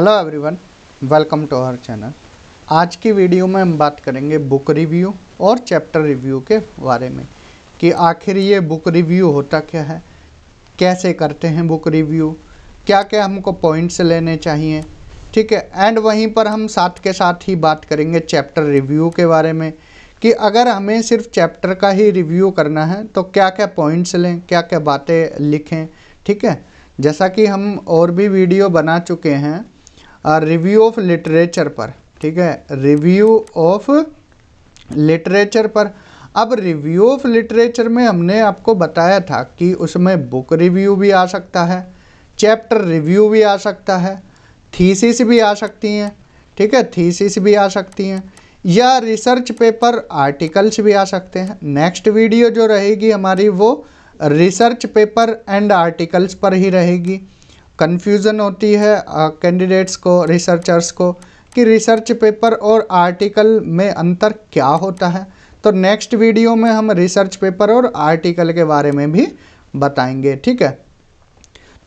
Hello everyone, welcome to our channel. आज की video में हम बात करेंगे बुक रिव्यू और चैप्टर रिव्यू के बारे में कि आखिर ये बुक रिव्यू होता क्या है, कैसे करते हैं बुक रिव्यू, क्या क्या हमको पॉइंट्स लेने चाहिए, ठीक है। एंड वहीं पर हम साथ के साथ ही बात करेंगे चैप्टर रिव्यू के बारे में कि अगर हमें सिर्फ चैप्टर का ही रिव्यू करना है तो क्या क्या पॉइंट्स लें, क्या क्या बातें लिखें, ठीक है। जैसा कि हम और भी वीडियो बना चुके हैं रिव्यू ऑफ लिटरेचर पर, ठीक है, रिव्यू ऑफ लिटरेचर पर। अब रिव्यू ऑफ लिटरेचर में हमने आपको बताया था कि उसमें बुक रिव्यू भी आ सकता है, चैप्टर रिव्यू भी आ सकता है, थीसिस भी आ सकती हैं, ठीक है, थीसिस भी आ सकती हैं, या रिसर्च पेपर आर्टिकल्स भी आ सकते हैं। नेक्स्ट वीडियो जो रहेगी हमारी वो रिसर्च पेपर एंड आर्टिकल्स पर ही रहेगी। कन्फ्यूज़न होती है कैंडिडेट्स को, रिसर्चर्स को, कि रिसर्च पेपर और आर्टिकल में अंतर क्या होता है। तो नेक्स्ट वीडियो में हम रिसर्च पेपर और आर्टिकल के बारे में भी बताएंगे, ठीक है।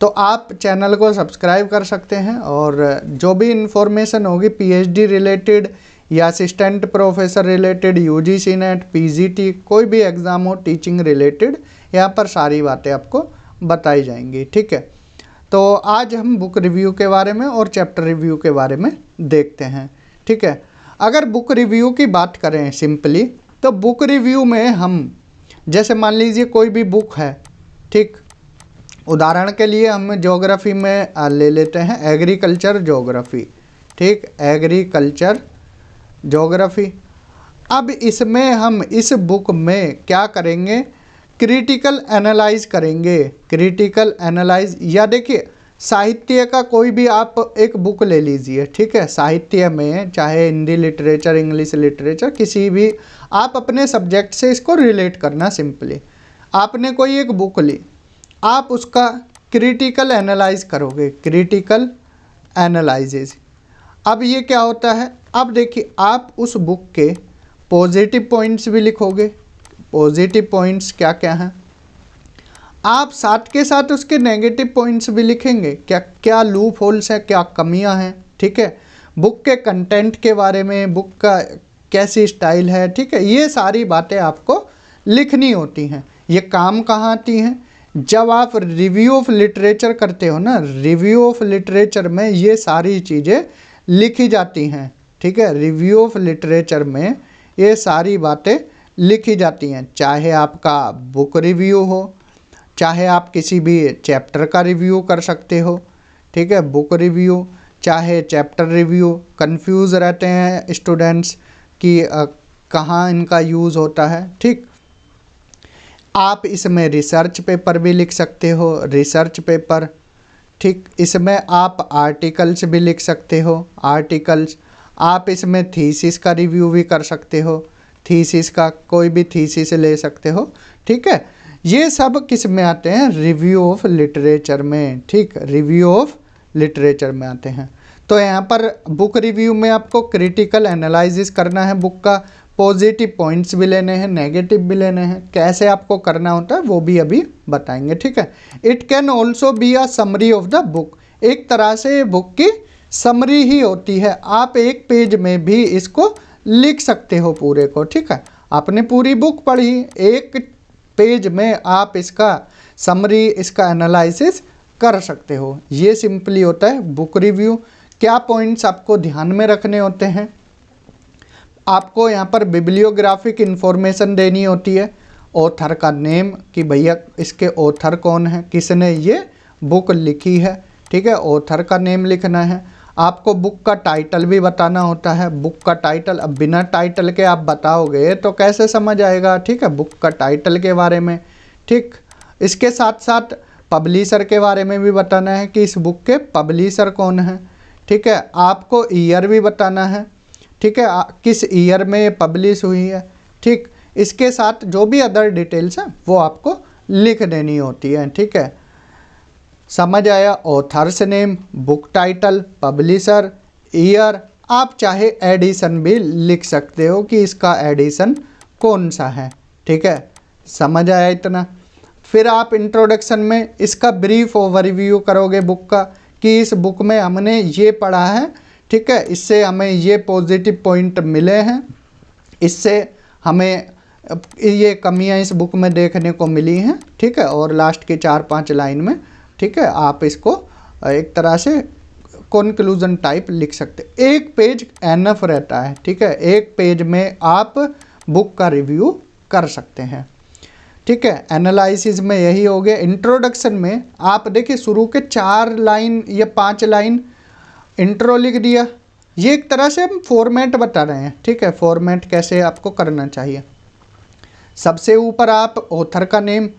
तो आप चैनल को सब्सक्राइब कर सकते हैं और जो भी इन्फॉर्मेशन होगी पीएचडी रिलेटेड या assistant professor related, UGC net, PGT, कोई भी एग्ज़ाम हो टीचिंग रिलेटेड, यहाँ पर सारी बातें आपको बताई जाएंगी, ठीक है। तो आज हम बुक रिव्यू के बारे में और चैप्टर रिव्यू के बारे में देखते हैं, ठीक है। अगर बुक रिव्यू की बात करें सिंपली, तो बुक रिव्यू में हम जैसे मान लीजिए कोई भी बुक है, ठीक, उदाहरण के लिए हम ज्योग्राफी में ले लेते हैं एग्रीकल्चर ज्योग्राफी, ठीक, एग्रीकल्चर ज्योग्राफी। अब इसमें हम इस बुक में क्या करेंगे, क्रिटिकल एनालाइज करेंगे, क्रिटिकल एनालाइज। या देखिए साहित्य का कोई भी आप एक बुक ले लीजिए, ठीक है, साहित्य में चाहे हिंदी लिटरेचर, इंग्लिश लिटरेचर, किसी भी आप अपने सब्जेक्ट से इसको रिलेट करना। सिंपली आपने कोई एक बुक ली, आप उसका क्रिटिकल एनालाइज करोगे, क्रिटिकल एनालिसिस। अब ये क्या होता है, अब देखिए आप उस बुक के पॉजिटिव पॉइंट्स भी लिखोगे। पॉजिटिव पॉइंट्स क्या क्या हैं, आप साथ के साथ उसके नेगेटिव पॉइंट्स भी लिखेंगे, क्या क्या लूप होल्स हैं, क्या कमियां हैं, ठीक है। बुक के कंटेंट के बारे में, बुक का कैसी स्टाइल है, ठीक है, ये सारी बातें आपको लिखनी होती हैं। ये काम कहाँ आती हैं, जब आप रिव्यू ऑफ लिटरेचर करते हो ना, रिव्यू ऑफ लिटरेचर में ये सारी चीज़ें लिखी जाती हैं, ठीक है। रिव्यू ऑफ लिटरेचर में ये सारी बातें लिखी जाती हैं, चाहे आपका बुक रिव्यू हो, चाहे आप किसी भी चैप्टर का रिव्यू कर सकते हो, ठीक है, बुक रिव्यू चाहे चैप्टर रिव्यू। कंफ्यूज रहते हैं स्टूडेंट्स कि कहाँ इनका यूज़ होता है, ठीक। आप इसमें रिसर्च पेपर भी लिख सकते हो, रिसर्च पेपर, ठीक। इसमें आप आर्टिकल्स भी लिख सकते हो, आर्टिकल्स। आप इसमें थीसिस का रिव्यू भी कर सकते हो, थीसिस का कोई भी थीसिस ले सकते हो, ठीक है। ये सब किस में आते हैं, रिव्यू ऑफ लिटरेचर में, ठीक, रिव्यू ऑफ लिटरेचर में आते हैं। तो यहाँ पर बुक रिव्यू में आपको क्रिटिकल एनालिसिस करना है, बुक का पॉजिटिव पॉइंट्स भी लेने हैं, नेगेटिव भी लेने हैं। कैसे आपको करना होता है वो भी अभी बताएंगे, ठीक है। It can also be a summary of the book, एक तरह से बुक की समरी ही होती है। आप एक पेज में भी इसको लिख सकते हो पूरे को, ठीक है। आपने पूरी बुक पढ़ी, एक पेज में आप इसका समरी, इसका एनालिसिस कर सकते हो। ये सिंपली होता है बुक रिव्यू। क्या पॉइंट्स आपको ध्यान में रखने होते हैं, आपको यहाँ पर बिब्लियोग्राफिक इन्फॉर्मेशन देनी होती है, ऑथर का नेम कि भैया इसके ऑथर कौन है, किसने ये बुक लिखी है, ठीक है, ऑथर का नेम लिखना है। आपको बुक का टाइटल भी बताना होता है, बुक का टाइटल। अब बिना टाइटल के आप बताओगे तो कैसे समझ आएगा, ठीक है, बुक का टाइटल के बारे में, ठीक। इसके साथ साथ पब्लिशर के बारे में भी बताना है कि इस बुक के पब्लिशर कौन है, ठीक है। आपको ईयर भी बताना है, ठीक है, किस ईयर में ये पब्लिश हुई है, ठीक। इसके साथ जो भी अदर डिटेल्स हैं वो आपको लिख देनी होती है, ठीक है। समझ आया, author's name, book title, publisher, year. आप चाहे एडिशन भी लिख सकते हो कि इसका एडिशन कौन सा है, ठीक है, समझ आया इतना। फिर आप इंट्रोडक्शन में इसका ब्रीफ ओवरव्यू करोगे बुक का, कि इस बुक में हमने ये पढ़ा है, ठीक है, इससे हमें ये पॉजिटिव पॉइंट मिले हैं, इससे हमें ये कमियां इस बुक में देखने को मिली हैं, ठीक है। और लास्ट के 4-5 लाइन में, ठीक है, आप इसको एक तरह से कंक्लूजन टाइप लिख सकते। एक पेज एनफ रहता है, ठीक है, एक पेज में आप बुक का रिव्यू कर सकते हैं, ठीक है। एनालिसिस में यही हो गया। इंट्रोडक्शन में आप देखिए शुरू के 4 लाइन या 5 लाइन इंट्रो लिख दिया, ये एक तरह से हम फॉर्मेट बता रहे हैं, ठीक है, फॉर्मेट कैसे आपको करना चाहिए। सबसे ऊपर आप ऑथर का नेम,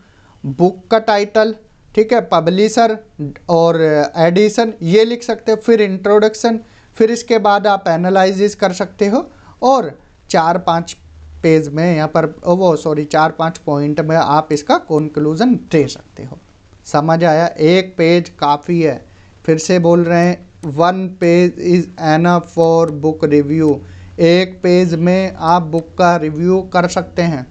बुक का टाइटल, ठीक है, पब्लिशर और एडिशन ये लिख सकते हो, फिर इंट्रोडक्शन, फिर इसके बाद आप एनालिसिस कर सकते हो और 4-5 पेज में यहाँ पर 4-5 पॉइंट में आप इसका कंक्लूजन दे सकते हो। समझ आया? एक पेज काफ़ी है। फिर से बोल रहे हैं, 1 page is enough for book review. एक पेज में आप बुक का रिव्यू कर सकते हैं।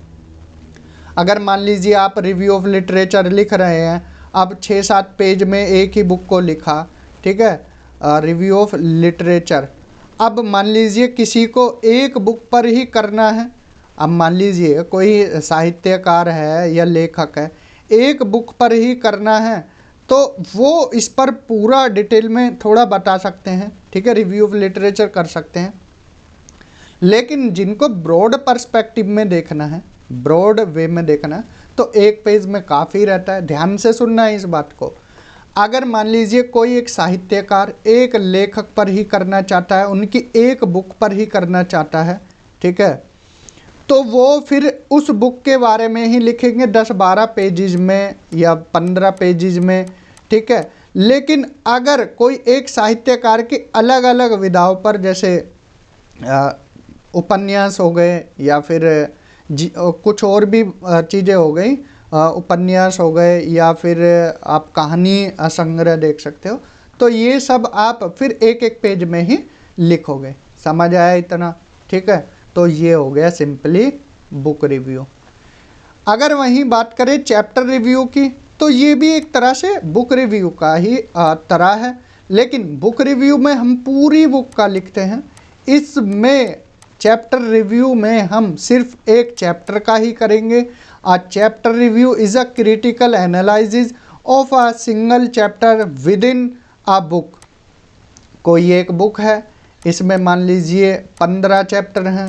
अगर मान लीजिए आप रिव्यू ऑफ लिटरेचर लिख रहे हैं, अब 6-7 पेज में एक ही बुक को लिखा, ठीक है, रिव्यू ऑफ लिटरेचर। अब मान लीजिए किसी को एक बुक पर ही करना है, अब मान लीजिए कोई साहित्यकार है या लेखक है, एक बुक पर ही करना है, तो वो इस पर पूरा डिटेल में थोड़ा बता सकते हैं, ठीक है, रिव्यू ऑफ लिटरेचर कर सकते हैं। लेकिन जिनको ब्रॉड पर्सपेक्टिव में देखना है, ब्रॉड वे में देखना है, तो एक पेज में काफ़ी रहता है। ध्यान से सुनना है इस बात को। अगर मान लीजिए कोई एक साहित्यकार एक लेखक पर ही करना चाहता है, उनकी एक बुक पर ही करना चाहता है, ठीक है, तो वो फिर उस बुक के बारे में ही लिखेंगे 10-12 पेजेज में या 15 पेजेज में, ठीक है। लेकिन अगर कोई एक साहित्यकार की अलग अलग विधाओं पर, जैसे उपन्यास हो गए या फिर कुछ और भी चीज़ें हो गई, उपन्यास हो गए या फिर आप कहानी संग्रह देख सकते हो, तो ये सब आप फिर एक एक पेज में ही लिखोगे। समझ आया इतना? ठीक है, तो ये हो गया सिंपली बुक रिव्यू। अगर वहीं बात करें चैप्टर रिव्यू की, तो ये भी एक तरह से बुक रिव्यू का ही तरह है, लेकिन बुक रिव्यू में हम पूरी बुक का लिखते हैं। इसमें चैप्टर रिव्यू में हम सिर्फ एक चैप्टर का ही करेंगे। A chapter review is a critical analysis of a single chapter within a book. कोई एक बुक है, इसमें मान लीजिए 15 चैप्टर हैं,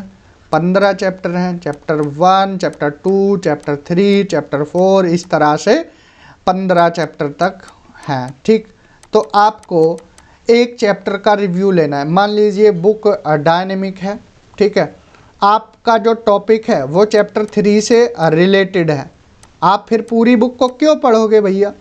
15 चैप्टर हैं, चैप्टर 1, चैप्टर 2, चैप्टर 3, चैप्टर 4, इस तरह से 15 चैप्टर तक हैं, ठीक। तो आपको एक चैप्टर का रिव्यू लेना है। मान लीजिए बुक डायनेमिक है, ठीक है, आपका जो टॉपिक है वो चैप्टर 3 से रिलेटेड है, आप फिर पूरी बुक को क्यों पढ़ोगे भैया?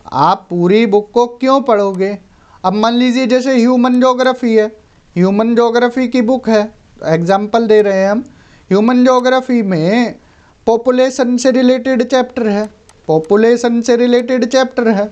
आप पूरी बुक को क्यों पढ़ोगे? अब मान लीजिए जैसे ह्यूमन ज्योग्राफी है, ह्यूमन ज्योग्राफी की बुक है, एग्जाम्पल दे रहे हैं हम। ह्यूमन ज्योग्राफी में पॉपुलेशन से रिलेटेड चैप्टर है, पॉपुलेशन से रिलेटेड चैप्टर है,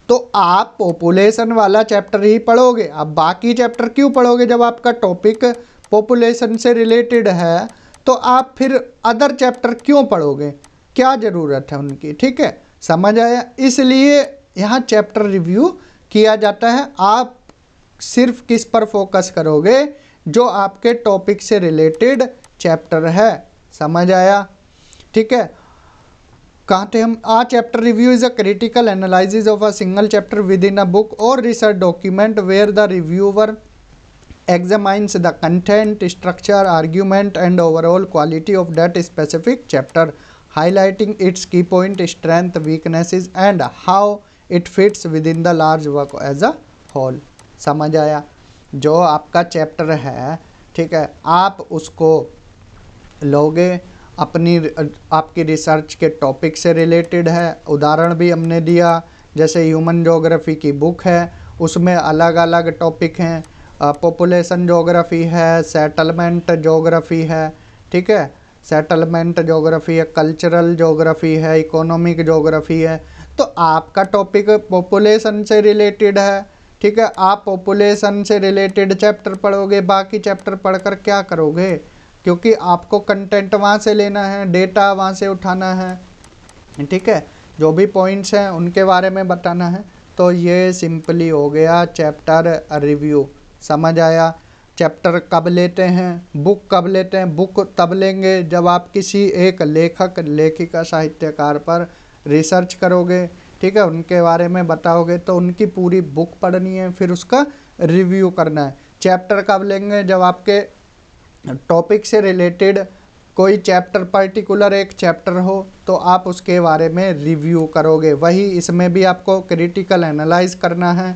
तो आप पॉपुलेशन वाला चैप्टर ही पढ़ोगे। अब बाकी चैप्टर क्यों पढ़ोगे? जब आपका टॉपिक पॉपुलेशन से रिलेटेड है, तो आप फिर अदर चैप्टर क्यों पढ़ोगे? क्या ज़रूरत है उनकी? ठीक है, समझ आया? इसलिए यहाँ चैप्टर रिव्यू किया जाता है। आप सिर्फ किस पर फोकस करोगे? जो आपके टॉपिक से रिलेटेड चैप्टर है। समझ आया? ठीक है, कहाँ थे हम? A chapter review is a critical analysis of a single chapter within a book और research document where the reviewer examines the content, structure, argument and overall quality of that specific chapter, highlighting its key point, strength, weaknesses and how it fits within the large work as a whole। समझ आया? जो आपका chapter है, ठीक है, आप उसको लोगे, अपनी आपकी रिसर्च के टॉपिक से रिलेटेड है। उदाहरण भी हमने दिया, जैसे ह्यूमन ज्योग्राफी की बुक है, उसमें अलग अलग टॉपिक हैं। पॉपुलेशन ज्योग्राफी है, सेटलमेंट ज्योग्राफी है, ठीक है, सेटलमेंट ज्योग्राफी है, कल्चरल ज्योग्राफी है, इकोनॉमिक ज्योग्राफी है। तो आपका टॉपिक पॉपुलेशन से रिलेटेड है, ठीक है, आप पॉपुलेशन से रिलेटेड चैप्टर पढ़ोगे, बाकी चैप्टर पढ़कर क्या करोगे? क्योंकि आपको कंटेंट वहाँ से लेना है, डेटा वहाँ से उठाना है, ठीक है, जो भी पॉइंट्स हैं उनके बारे में बताना है। तो ये सिंपली हो गया चैप्टर रिव्यू। समझ आया? चैप्टर कब लेते हैं, बुक कब लेते हैं? बुक तब लेंगे जब आप किसी एक लेखक, लेखिका, साहित्यकार पर रिसर्च करोगे, ठीक है, उनके बारे में बताओगे, तो उनकी पूरी बुक पढ़नी है, फिर उसका रिव्यू करना है। चैप्टर कब लेंगे? जब आपके टॉपिक से रिलेटेड कोई चैप्टर, पर्टिकुलर एक चैप्टर हो, तो आप उसके बारे में रिव्यू करोगे। वही इसमें भी आपको क्रिटिकल एनालाइज करना है।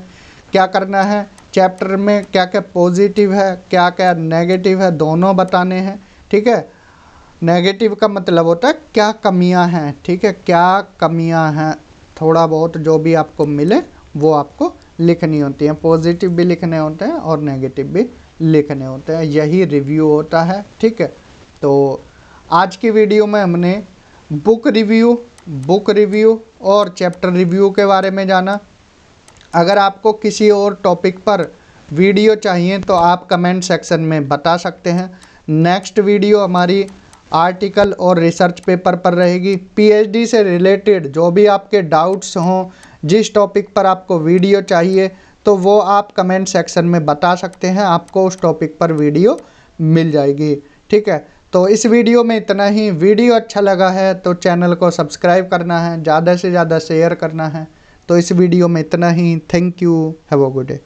क्या करना है? चैप्टर में क्या क्या पॉजिटिव है, क्या क्या नेगेटिव है, दोनों बताने हैं, ठीक है। नेगेटिव का मतलब होता है क्या कमियां हैं, ठीक है, क्या कमियां हैं, थोड़ा बहुत जो भी आपको मिले वो आपको लिखनी होती है। पॉजिटिव भी लिखने होते हैं और नेगेटिव भी लिखने होते हैं। यही रिव्यू होता है, ठीक है। तो आज की वीडियो में हमने बुक रिव्यू और चैप्टर रिव्यू के बारे में जाना। अगर आपको किसी और टॉपिक पर वीडियो चाहिए तो आप कमेंट सेक्शन में बता सकते हैं। नेक्स्ट वीडियो हमारी आर्टिकल और रिसर्च पेपर पर रहेगी। पीएचडी से रिलेटेड जो भी आपके डाउट्स हों, जिस टॉपिक पर आपको वीडियो चाहिए, तो वो आप कमेंट सेक्शन में बता सकते हैं, आपको उस टॉपिक पर वीडियो मिल जाएगी, ठीक है। तो इस वीडियो में इतना ही। वीडियो अच्छा लगा है तो चैनल को सब्सक्राइब करना है, ज़्यादा से ज़्यादा शेयर करना है। तो इस वीडियो में इतना ही। Thank you. Have a good day.